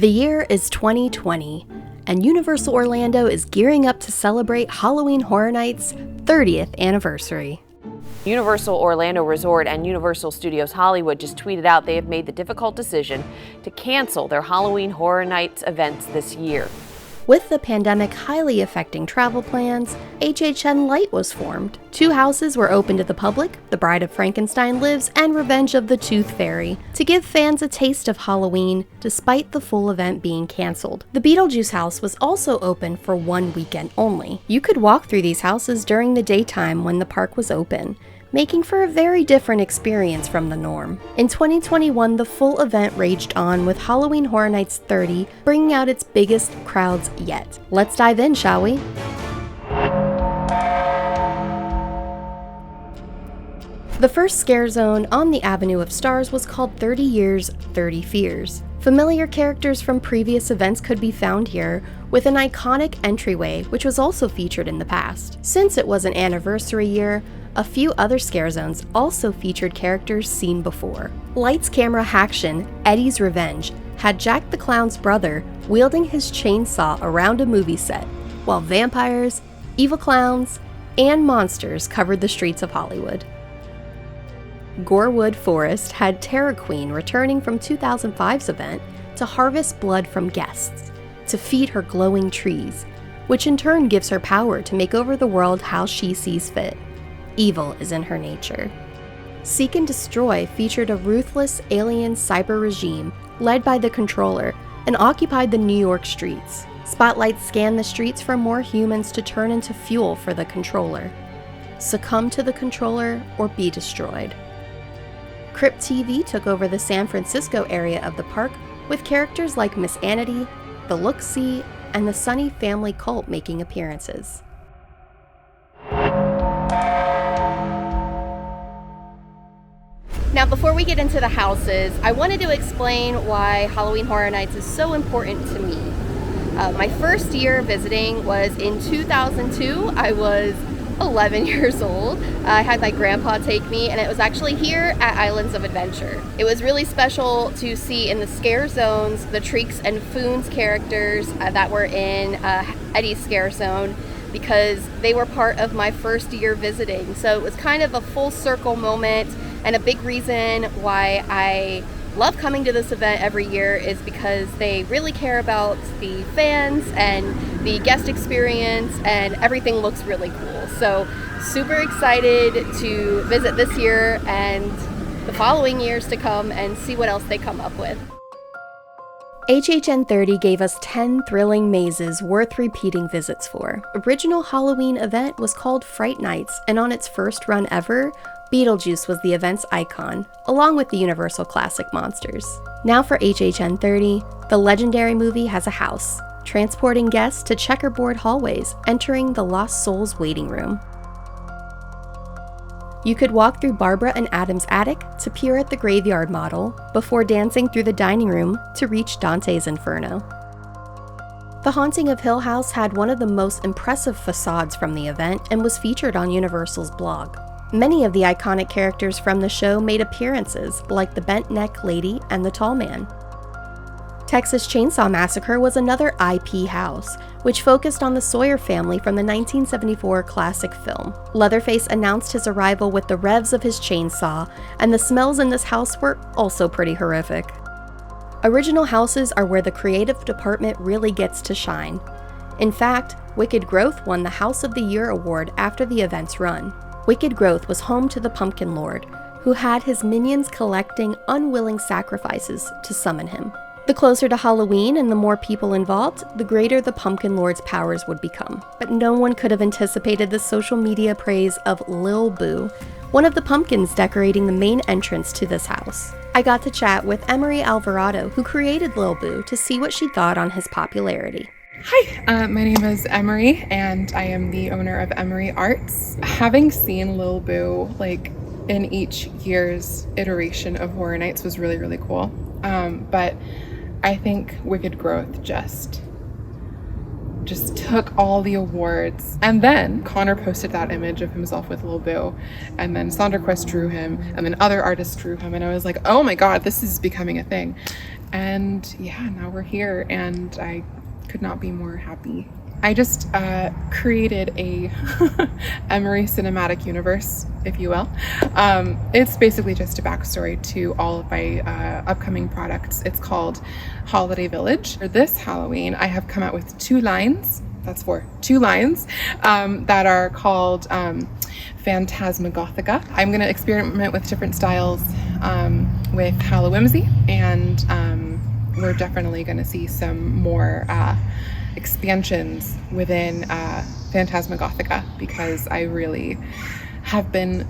The year is 2020, and Universal Orlando is gearing up to celebrate Halloween Horror Nights' 30th anniversary. Universal Orlando Resort and Universal Studios Hollywood just tweeted out they have made the difficult decision to cancel their Halloween Horror Nights events this year. With the pandemic highly affecting travel plans, HHN Light was formed. 2 houses were open to the public, The Bride of Frankenstein Lives and Revenge of the Tooth Fairy, to give fans a taste of Halloween despite the full event being canceled. The Beetlejuice house was also open for 1 weekend only. You could walk through these houses during the daytime when the park was open, making for a very different experience from the norm. In 2021, the full event raged on with Halloween Horror Nights 30 bringing out its biggest crowds yet. Let's dive in, shall we? The first scare zone on the Avenue of Stars was called 30 Years, 30 Fears. Familiar characters from previous events could be found here, with an iconic entryway which was also featured in the past. Since it was an anniversary year, a few other scare zones also featured characters seen before. Lights Camera Haction, Eddie's Revenge, had Jack the Clown's brother wielding his chainsaw around a movie set, while vampires, evil clowns, and monsters covered the streets of Hollywood. Gorewood Forest had Terror Queen returning from 2005's event to harvest blood from guests, to feed her glowing trees, which in turn gives her power to make over the world how she sees fit. Evil is in her nature. Seek and Destroy featured a ruthless alien cyber regime led by the Controller and occupied the New York streets. Spotlights scanned the streets for more humans to turn into fuel for the Controller. Succumb to the Controller or be destroyed. Crypt TV took over the San Francisco area of the park with characters like Miss Anity, the Look-See, and the Sunny family cult making appearances. Now, before we get into the houses, I wanted to explain why Halloween Horror Nights is so important to me. My first year visiting was in 2002. I was 11 years old. I had my grandpa take me, and it was actually here at Islands of Adventure. It was really special to see in the Scarezones the Treeks and Foons characters that were in Eddie's Scare Zone, because they were part of my first year visiting. So it was kind of a full circle moment, and a big reason why I love coming to this event every year is because they really care about the fans and the guest experience, and everything looks really cool. So super excited to visit this year and the following years to come and see what else they come up with. HHN30 gave us 10 thrilling mazes worth repeating visits for. Original Halloween event was called Fright Nights, and on its first run ever, Beetlejuice was the event's icon, along with the Universal Classic monsters. Now for HHN30, the legendary movie has a house, transporting guests to checkerboard hallways, entering the Lost Souls waiting room. You could walk through Barbara and Adam's attic to peer at the graveyard model, before dancing through the dining room to reach Dante's Inferno. The Haunting of Hill House had one of the most impressive facades from the event and was featured on Universal's blog. Many of the iconic characters from the show made appearances, like the Bent Neck Lady and the Tall Man. Texas Chainsaw Massacre was another IP house, which focused on the Sawyer family from the 1974 classic film. Leatherface announced his arrival with the revs of his chainsaw, and the smells in this house were also pretty horrific. Original houses are where the creative department really gets to shine. In fact, Wicked Growth won the House of the Year award after the event's run. Wicked Growth was home to the Pumpkin Lord, who had his minions collecting unwilling sacrifices to summon him. The closer to Halloween and the more people involved, the greater the Pumpkin Lord's powers would become. But no one could have anticipated the social media praise of Lil Boo, one of the pumpkins decorating the main entrance to this house. I got to chat with Emory Alvarado, who created Lil Boo, to see what she thought on his popularity. Hi, my name is Emory, and I am the owner of Emory Arts. Having seen Lil Boo in each year's iteration of Horror Nights was really, really cool. But I think Wicked Growth just took all the awards. And then Connor posted that image of himself with Lil Boo, and then Sonderquist drew him, and then other artists drew him, and I was like, oh my god, this is becoming a thing. And yeah, now we're here and I could not be more happy. I just created a Emory cinematic universe, if you will. It's basically just a backstory to all of my upcoming products. It's called Holiday Village. For this Halloween, I have come out with 2 lines. That's 2 lines that are called Phantasmagothica. I'm going to experiment with different styles with Hallowimsy, and we're definitely going to see some more expansions within Phantasmagothica, because I really have been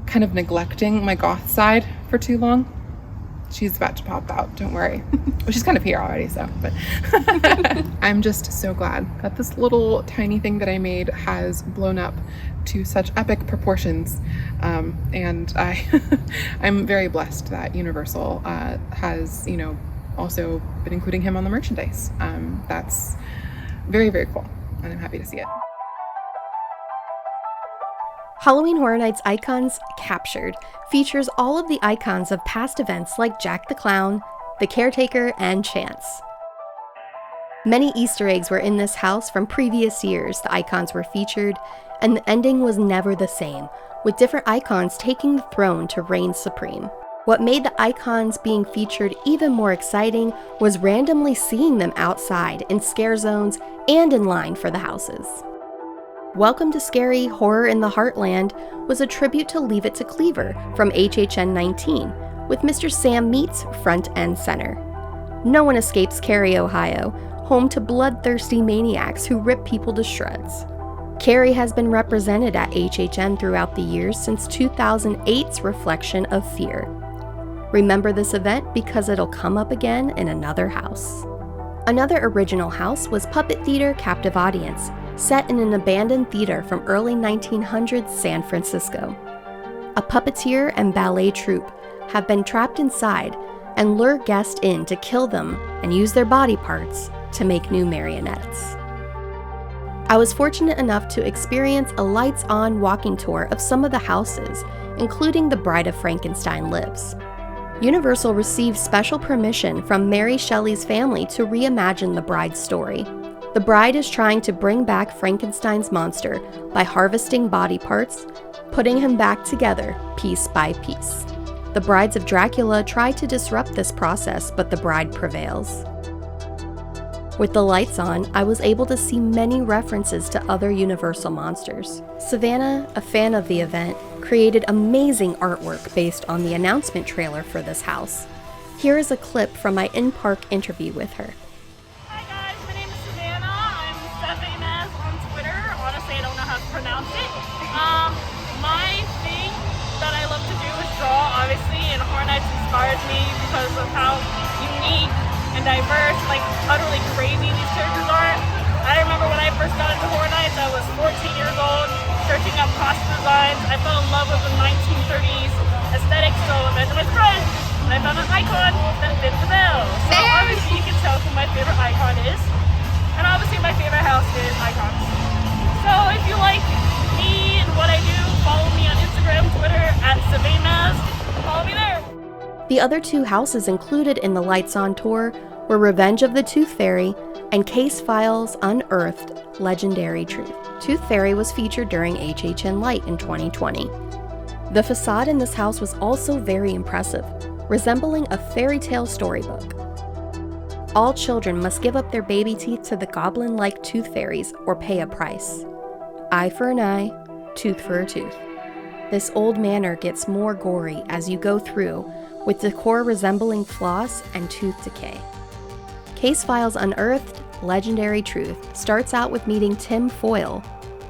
kind of neglecting my goth side for too long. She's about to pop out, don't worry. Well, she's kind of here already, so, but I'm just so glad that this little tiny thing that I made has blown up to such epic proportions. And I'm very blessed that Universal has, also been including him on the merchandise. That's very, very cool, and I'm happy to see it. Halloween Horror Nights Icons Captured features all of the icons of past events like Jack the Clown, the Caretaker, and Chance. Many Easter eggs were in this house from previous years the icons were featured, and the ending was never the same, with different icons taking the throne to reign supreme. What made the icons being featured even more exciting was randomly seeing them outside in scare zones and in line for the houses. Welcome to Scary Horror in the Heartland was a tribute to Leave It to Cleaver from HHN30, with Mr. Sam Meats front and center. No one escapes Cary, Ohio, home to bloodthirsty maniacs who rip people to shreds. Cary has been represented at HHN throughout the years since 2008's Reflection of Fear. Remember this event because it'll come up again in another house. Another original house was Puppet Theater Captive Audience, set in an abandoned theater from early 1900s San Francisco. A puppeteer and ballet troupe have been trapped inside and lure guests in to kill them and use their body parts to make new marionettes. I was fortunate enough to experience a lights-on walking tour of some of the houses, including The Bride of Frankenstein Lives. Universal received special permission from Mary Shelley's family to reimagine the bride's story. The bride is trying to bring back Frankenstein's monster by harvesting body parts, putting him back together piece by piece. The brides of Dracula try to disrupt this process, but the bride prevails. With the lights on, I was able to see many references to other Universal monsters. Savannah, a fan of the event, created amazing artwork based on the announcement trailer for this house. Here is a clip from my in-park interview with her. Hi guys, my name is Savannah. I'm Savannah on Twitter. Honestly, I don't know how to pronounce it. My thing that I love to do is draw, obviously, and Horror Nights inspires me because of how unique and diverse, like utterly crazy these characters are. I remember when I first got into Horror Nights, I was 14 years old, searching up costume designs. I fell in love with the 1930s aesthetic, so I met my friend, and I found an icon that fit the bill. So obviously you can tell who my favorite icon is, and obviously my favorite house is Icons. So if you like me and what I do, follow me on Instagram, Twitter, @Savannahs. Follow me there. The other 2 houses included in the Lights On tour were Revenge of the Tooth Fairy and Case Files Unearthed Legendary Truth. Tooth Fairy was featured during HHN Light in 2020. The facade in this house was also very impressive, resembling a fairy tale storybook. All children must give up their baby teeth to the goblin-like tooth fairies or pay a price. Eye for an eye, tooth for a tooth. This old manor gets more gory as you go through, with decor resembling floss and tooth decay. Case Files Unearthed Legendary Truth starts out with meeting Tim Foyle,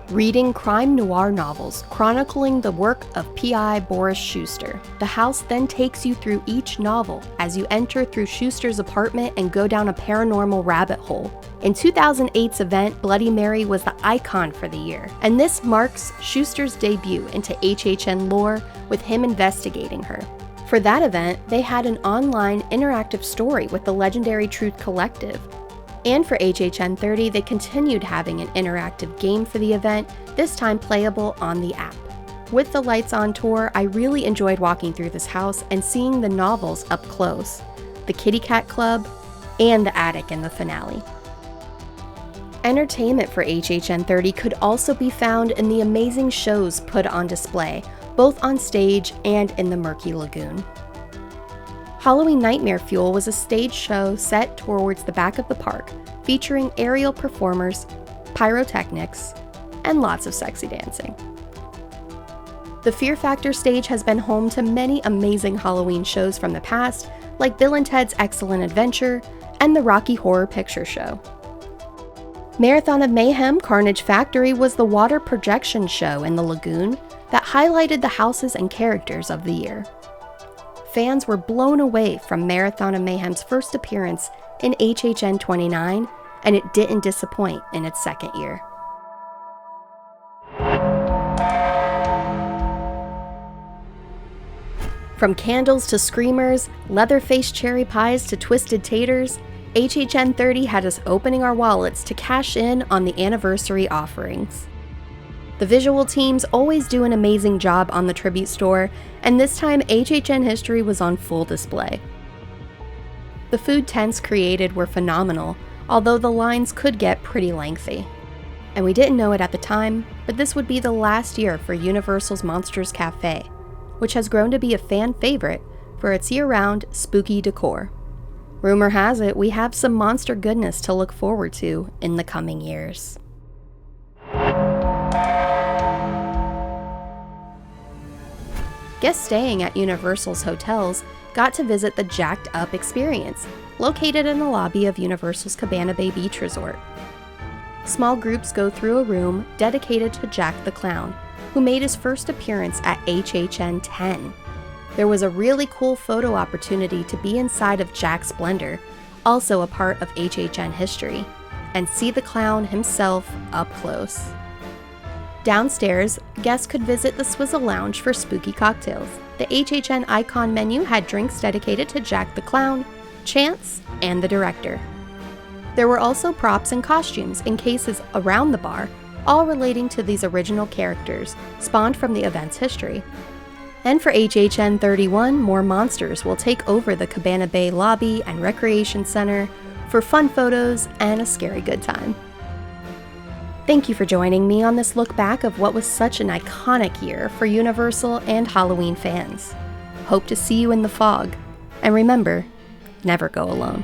reading crime noir novels chronicling the work of P.I. Boris Schuster. The house then takes you through each novel as you enter through Schuster's apartment and go down a paranormal rabbit hole. In 2008's event, Bloody Mary was the icon for the year, and this marks Schuster's debut into HHN lore with him investigating her. For that event, they had an online interactive story with the Legendary Truth Collective. And for HHN30, they continued having an interactive game for the event, this time playable on the app. With the Lights On tour, I really enjoyed walking through this house and seeing the novels up close. the Kitty Cat Club, and the attic in the finale. Entertainment for HHN30 could also be found in the amazing shows put on display, both on stage and in the murky lagoon. Halloween Nightmare Fuel was a stage show set towards the back of the park, featuring aerial performers, pyrotechnics, and lots of sexy dancing. The Fear Factor stage has been home to many amazing Halloween shows from the past, like Bill and Ted's Excellent Adventure and the Rocky Horror Picture Show. Marathon of Mayhem Carnage Factory was the water projection show in the lagoon that highlighted the houses and characters of the year. Fans were blown away from Marathon of Mayhem's first appearance in HHN29, and it didn't disappoint in its second year. From candles to screamers, Leatherface cherry pies to twisted taters, HHN30 had us opening our wallets to cash in on the anniversary offerings. The visual teams always do an amazing job on the tribute store, and this time HHN history was on full display. The food tents created were phenomenal, although the lines could get pretty lengthy. And we didn't know it at the time, but this would be the last year for Universal's Monsters Cafe, which has grown to be a fan favorite for its year-round spooky decor. Rumor has it we have some monster goodness to look forward to in the coming years. Guests staying at Universal's hotels got to visit the Jacked Up experience, located in the lobby of Universal's Cabana Bay Beach Resort. Small groups go through a room dedicated to Jack the Clown, who made his first appearance at HHN10. There was a really cool photo opportunity to be inside of Jack's Splendor, also a part of HHN history, and see the clown himself up close. Downstairs, guests could visit the Swizzle Lounge for spooky cocktails. The HHN Icon menu had drinks dedicated to Jack the Clown, Chance, and the director. There were also props and costumes in cases around the bar, all relating to these original characters, spawned from the event's history. And for HHN31, more monsters will take over the Cabana Bay lobby and recreation center for fun photos and a scary good time. Thank you for joining me on this look back of what was such an iconic year for Universal and Halloween fans. Hope to see you in the fog. And remember, never go alone.